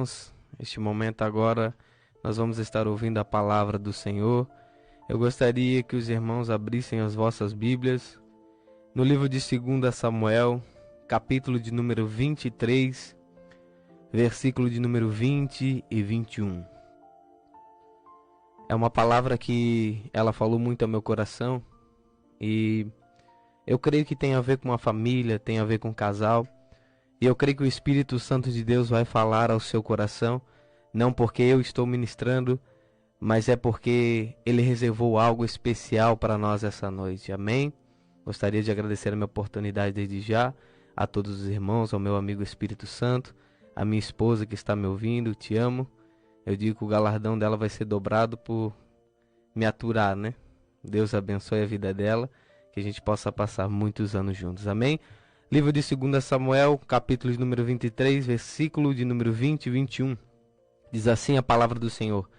irmãos. Este momento agora nós vamos estar ouvindo a palavra do Senhor. Eu gostaria que os irmãos abrissem as vossas Bíblias no livro de 2 Samuel, capítulo de número 23, versículo de número 20 e 21. É uma palavra que ela falou muito ao meu coração e eu creio que tem a ver com a família, tem a ver com o casal. E eu creio que o Espírito Santo de Deus vai falar ao seu coração, não porque eu estou ministrando, mas é porque Ele reservou algo especial para nós essa noite. Amém? Gostaria de agradecer a minha oportunidade desde já, a todos os irmãos, ao meu amigo Espírito Santo, a minha esposa que está me ouvindo, te amo. Eu digo que o galardão dela vai ser dobrado por me aturar, né? Deus abençoe a vida dela, que a gente possa passar muitos anos juntos. Amém? Livro de 2 Samuel, capítulo de número 23, versículo de número 20 e 21. Diz assim a palavra do Senhor.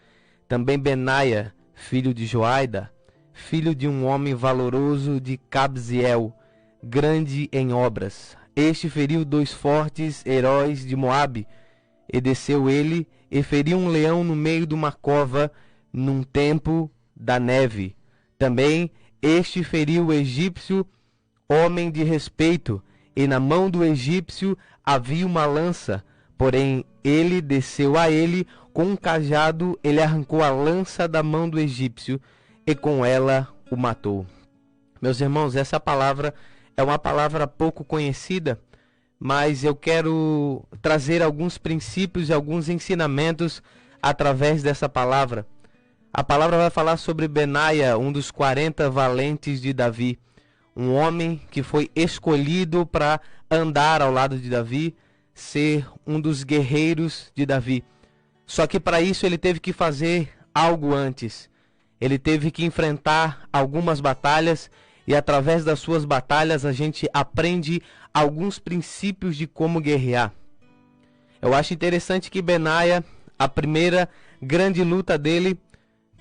Também Benaia, filho de Joaida, filho de um homem valoroso de Cabziel, grande em obras. Este feriu 2 fortes heróis de Moabe, e desceu ele e feriu um leão no meio de uma cova, num tempo da neve. Também este feriu o egípcio, homem de respeito, e na mão do egípcio havia uma lança, porém ele desceu a ele com um cajado, ele arrancou a lança da mão do egípcio e com ela o matou. Meus irmãos, essa palavra é uma palavra pouco conhecida, mas eu quero trazer alguns princípios e alguns ensinamentos através dessa palavra. A palavra vai falar sobre Benaia, um dos 40 valentes de Davi. Um homem que foi escolhido para andar ao lado de Davi, ser um dos guerreiros de Davi. Só que para isso ele teve que fazer algo antes. Ele teve que enfrentar algumas batalhas e através das suas batalhas a gente aprende alguns princípios de como guerrear. Eu acho interessante que Benaia, a primeira grande luta dele,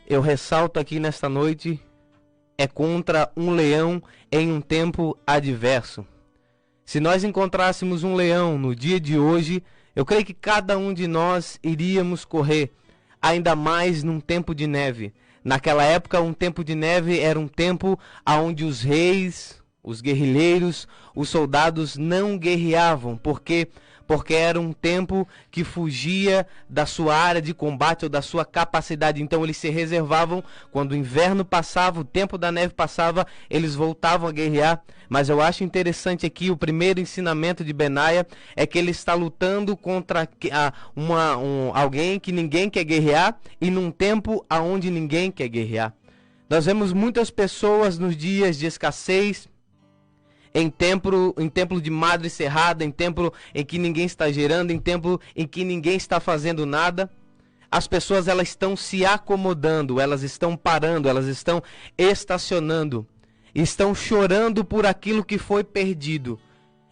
eu ressalto aqui nesta noite, é contra um leão em um tempo adverso. Se nós encontrássemos um leão no dia de hoje, eu creio que cada um de nós iríamos correr, ainda mais num tempo de neve. Naquela época, um tempo de neve era um tempo onde os reis, os guerrilheiros, os soldados não guerreavam. Por quê? Porque era um tempo que fugia da sua área de combate ou da sua capacidade. Então eles se reservavam, quando o inverno passava, o tempo da neve passava, eles voltavam a guerrear. Mas eu acho interessante aqui, o primeiro ensinamento de Benaia é que ele está lutando contra alguém que ninguém quer guerrear e num tempo onde ninguém quer guerrear. Nós vemos muitas pessoas nos dias de escassez, em templo de madre cerrada, em templo em que ninguém está gerando, em templo em que ninguém está fazendo nada. As pessoas elas estão se acomodando, elas estão parando, elas estão estacionando, estão chorando por aquilo que foi perdido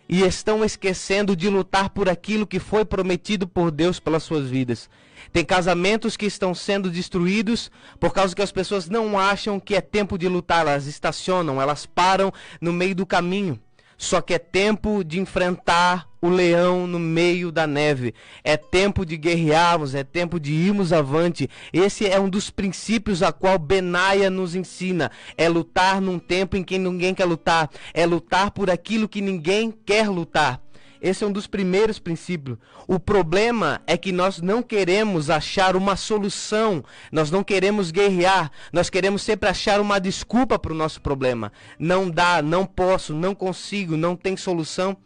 e estão esquecendo de lutar por aquilo que foi prometido por Deus pelas suas vidas. Tem casamentos que estão sendo destruídos por causa que as pessoas não acham que é tempo de lutar, elas estacionam, elas param no meio do caminho. Só que é tempo de enfrentar o leão no meio da neve. É tempo de guerrearmos, é tempo de irmos avante. Esse é um dos princípios a qual Benaia nos ensina. É lutar num tempo em que ninguém quer lutar. É lutar por aquilo que ninguém quer lutar. Esse é um dos primeiros princípios. O problema é que nós não queremos achar uma solução, nós não queremos guerrear, nós queremos sempre achar uma desculpa para o nosso problema. Não dá, não posso, não consigo, não tem solução.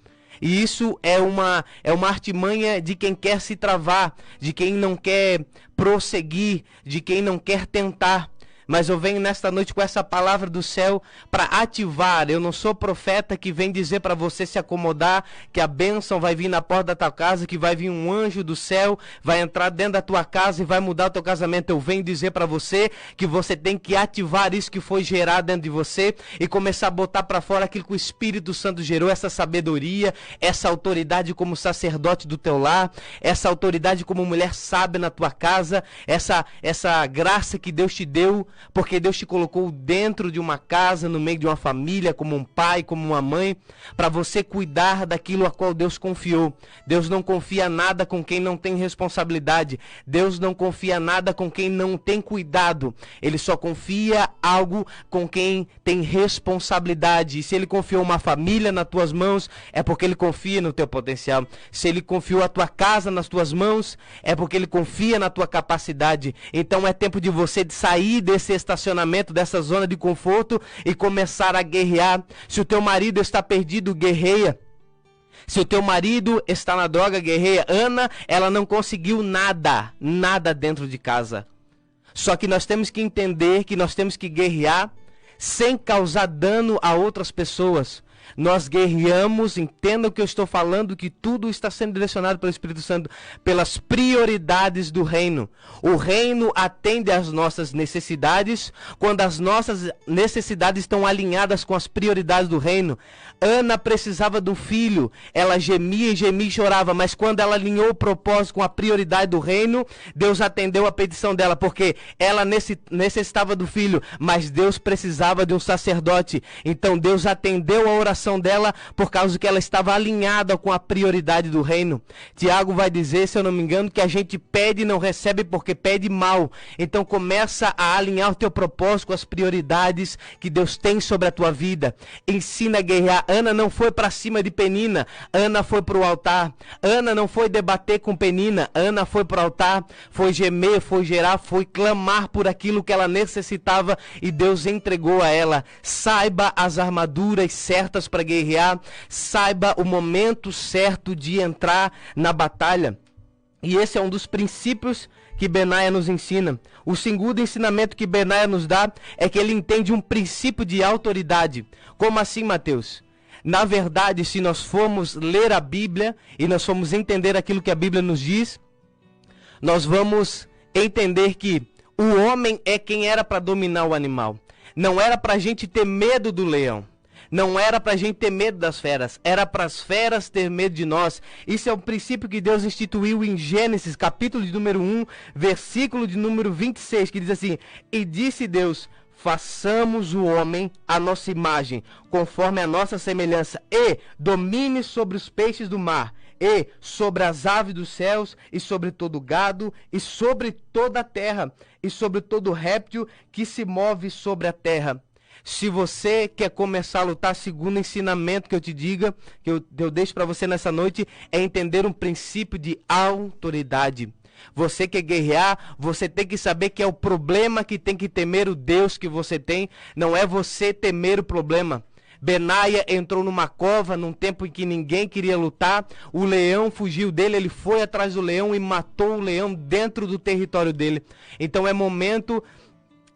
E isso é uma artimanha de quem quer se travar, de quem não quer prosseguir, de quem não quer tentar. Mas eu venho nesta noite com essa palavra do céu para ativar. Eu não sou profeta que vem dizer para você se acomodar, que a bênção vai vir na porta da tua casa, que vai vir um anjo do céu, vai entrar dentro da tua casa e vai mudar o teu casamento. Eu venho dizer para você que você tem que ativar isso que foi gerado dentro de você e começar a botar para fora aquilo que o Espírito Santo gerou, essa sabedoria, essa autoridade como sacerdote do teu lar, essa autoridade como mulher sábia na tua casa, essa graça que Deus te deu porque Deus te colocou dentro de uma casa, no meio de uma família, como um pai, como uma mãe, para você cuidar daquilo a qual Deus confiou. Deus não confia nada com quem não tem responsabilidade. Deus não confia nada com quem não tem cuidado. Ele só confia algo com quem tem responsabilidade. E se Ele confiou uma família nas tuas mãos, é porque Ele confia no teu potencial. Se Ele confiou a tua casa nas tuas mãos, é porque Ele confia na tua capacidade. Então é tempo de você sair desse estacionamento, dessa zona de conforto e começar a guerrear. Se o teu marido está perdido, guerreia. Se o teu marido está na droga, guerreia. Ana, ela não conseguiu nada dentro de casa. Só que nós temos que entender que nós temos que guerrear sem causar dano a outras pessoas. Nós guerreamos, entenda o que eu estou falando, que tudo está sendo direcionado pelo Espírito Santo, pelas prioridades do reino. O reino atende às nossas necessidades quando as nossas necessidades estão alinhadas com as prioridades do reino. Ana precisava do filho, ela gemia e chorava, mas quando ela alinhou o propósito com a prioridade do reino, Deus atendeu a petição dela, porque ela necessitava do filho, mas Deus precisava de um sacerdote. Então Deus atendeu a oração dela por causa que ela estava alinhada com a prioridade do reino. Tiago vai dizer, se eu não me engano, que a gente pede e não recebe porque pede mal. Então começa a alinhar o teu propósito com as prioridades que Deus tem sobre a tua vida. Ensina a guerrear. Ana não foi para cima de Penina, Ana foi para o altar. Ana não foi debater com Penina, Ana foi para o altar, foi gemer, foi gerar, foi clamar por aquilo que ela necessitava e Deus entregou a ela. Saiba as armaduras certas para guerrear, saiba o momento certo de entrar na batalha. E esse é um dos princípios que Benaia nos ensina. O segundo ensinamento que Benaia nos dá é que ele entende um princípio de autoridade. Como assim, Mateus? Na verdade, se nós formos ler a Bíblia e nós formos entender aquilo que a Bíblia nos diz, nós vamos entender que o homem é quem era para dominar o animal. Não era para a gente ter medo do leão. Não era para a gente ter medo das feras, era para as feras ter medo de nós. Isso é um princípio que Deus instituiu em Gênesis, capítulo de número 1, versículo de número 26, que diz assim: e disse Deus, façamos o homem à nossa imagem, conforme a nossa semelhança, e domine sobre os peixes do mar, e sobre as aves dos céus, e sobre todo gado, e sobre toda a terra, e sobre todo réptil que se move sobre a terra. Se você quer começar a lutar, segundo ensinamento que eu te diga, que eu deixo para você nessa noite, é entender um princípio de autoridade. Você quer guerrear, você tem que saber que é o problema que tem que temer o Deus que você tem, não é você temer o problema. Benaia entrou numa cova num tempo em que ninguém queria lutar, o leão fugiu dele, ele foi atrás do leão e matou o leão dentro do território dele. Então é momento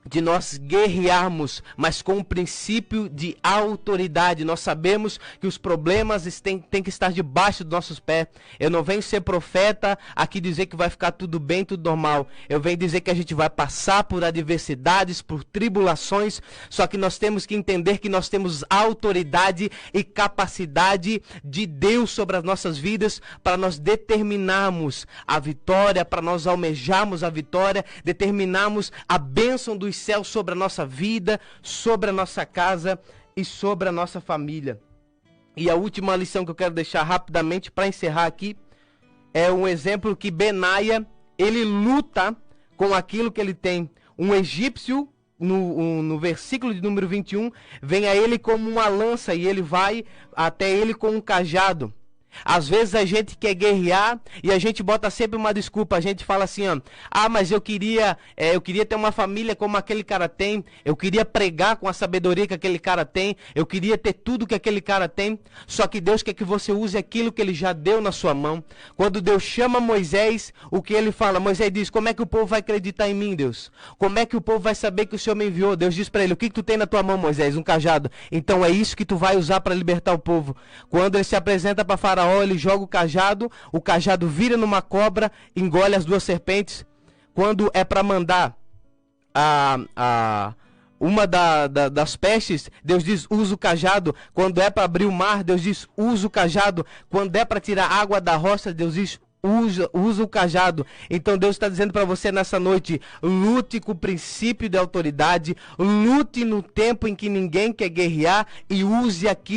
de nós guerrearmos, mas com o princípio de autoridade. Nós sabemos que os problemas têm que estar debaixo dos nossos pés. Eu não venho ser profeta aqui dizer que vai ficar tudo bem, tudo normal. Eu venho dizer que a gente vai passar por adversidades, por tribulações, só que nós temos que entender que nós temos autoridade e capacidade de Deus sobre as nossas vidas para nós determinarmos a vitória, para nós almejarmos a vitória, determinarmos a bênção dos céus sobre a nossa vida, sobre a nossa casa e sobre a nossa família. E a última lição que eu quero deixar rapidamente para encerrar aqui é um exemplo que Benaia, ele luta com aquilo que ele tem. Um egípcio, no versículo de número 21, vem a ele como uma lança e ele vai até ele com um cajado. Às vezes a gente quer guerrear e a gente bota sempre uma desculpa. A gente fala assim, ó, mas eu queria ter uma família como aquele cara tem. Eu queria pregar com a sabedoria que aquele cara tem. Eu queria ter tudo que aquele cara tem. Só que Deus quer que você use aquilo que ele já deu na sua mão. Quando Deus chama Moisés, o que ele fala? Moisés diz, como é que o povo vai acreditar em mim, Deus? Como é que o povo vai saber que o Senhor me enviou? Deus diz para ele, o que tu tem na tua mão, Moisés? Um cajado. Então é isso que tu vai usar para libertar o povo. Quando ele se apresenta para Faraó, ele joga o cajado vira numa cobra, engole as duas serpentes. Quando é para mandar uma das pestes, Deus diz, usa o cajado. Quando é para abrir o mar, Deus diz, usa o cajado. Quando é para tirar água da rocha, Deus diz, usa o cajado. Então Deus está dizendo para você nessa noite: lute com o princípio de autoridade, lute no tempo em que ninguém quer guerrear e use aquilo